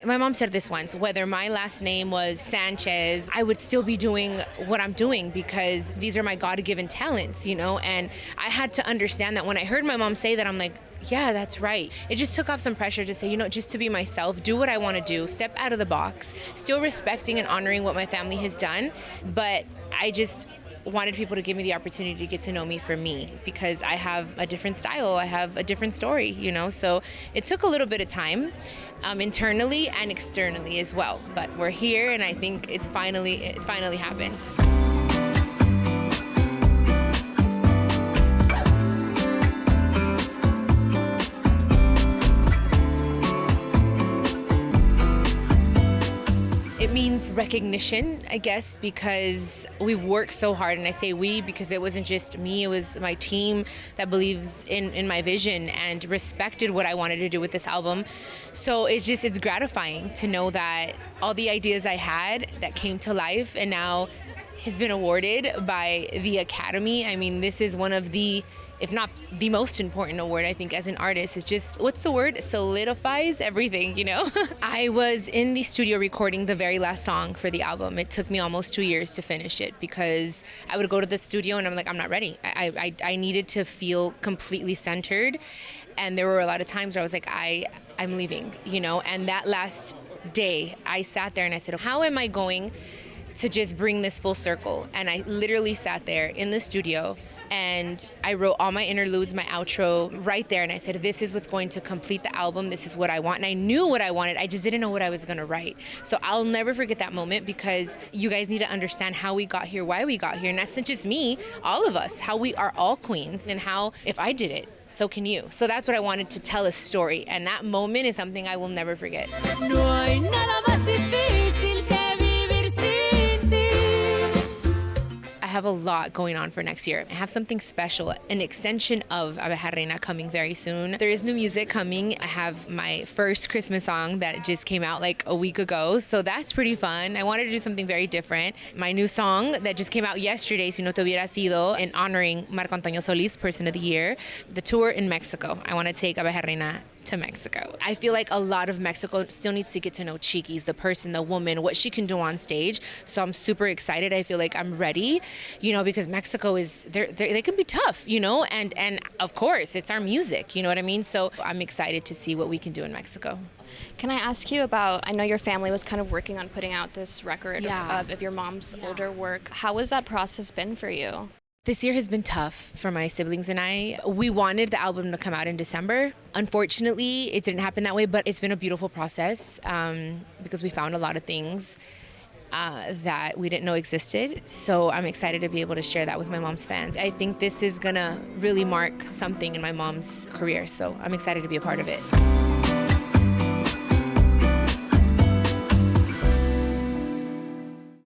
My mom said this once, whether my last name was Sanchez, I would still be doing what I'm doing because these are my God-given talents, and I had to understand that. When I heard my mom say that, I'm like, yeah, that's right. It just took off some pressure to say, just to be myself, do what I want to do, step out of the box, still respecting and honoring what my family has done. But I just wanted people to give me the opportunity to get to know me for me because I have a different style, I have a different story, so it took a little bit of time internally and externally as well, but we're here and I think it finally happened. It means recognition, I guess, because we worked so hard, and I say we because it wasn't just me, it was my team that believes in my vision and respected what I wanted to do with this album. So it's gratifying to know that all the ideas I had that came to life and now has been awarded by the Academy. I mean, this is one of the, if not the most important award, I think, as an artist. It's just, what's the word? Solidifies everything, I was in the studio recording the very last song for the album. It took me almost 2 years to finish it because I would go to the studio and I'm like, I'm not ready. I needed to feel completely centered. And there were a lot of times where I was like, I'm leaving, and that last day I sat there and I said, how am I going to just bring this full circle? And I literally sat there in the studio and I wrote all my interludes, my outro right there. And I said, this is what's going to complete the album. This is what I want. And I knew what I wanted. I just didn't know what I was going to write. So I'll never forget that moment because you guys need to understand how we got here, why we got here. And that's not just me, all of us, how we are all queens and how if I did it, so can you. So that's what I wanted to tell a story. And that moment is something I will never forget. No hay nada más difícil que vivir sin ti. I have a lot going on for next year. I have something special, an extension of Abeja Reina coming very soon. There is new music coming. I have my first Christmas song that just came out like a week ago, so that's pretty fun. I wanted to do something very different. My new song that just came out yesterday, Si No Te Hubiera Sido, in honoring Marco Antonio Solis, Person of the Year. The tour in Mexico. I want to take Abeja Reina to Mexico. I feel like a lot of Mexico still needs to get to know Chiquis, the person, the woman, what she can do on stage. So I'm super excited. I feel like I'm ready, because Mexico is, they can be tough, and of course it's our music, you know what I mean? So I'm excited to see what we can do in Mexico. Can I ask you about, I know your family was kind of working on putting out this record of your mom's older work. How has that process been for you? This year has been tough for my siblings and I. We wanted the album to come out in December. Unfortunately, it didn't happen that way, but it's been a beautiful process because we found a lot of things that we didn't know existed. So I'm excited to be able to share that with my mom's fans. I think this is gonna really mark something in my mom's career, so I'm excited to be a part of it.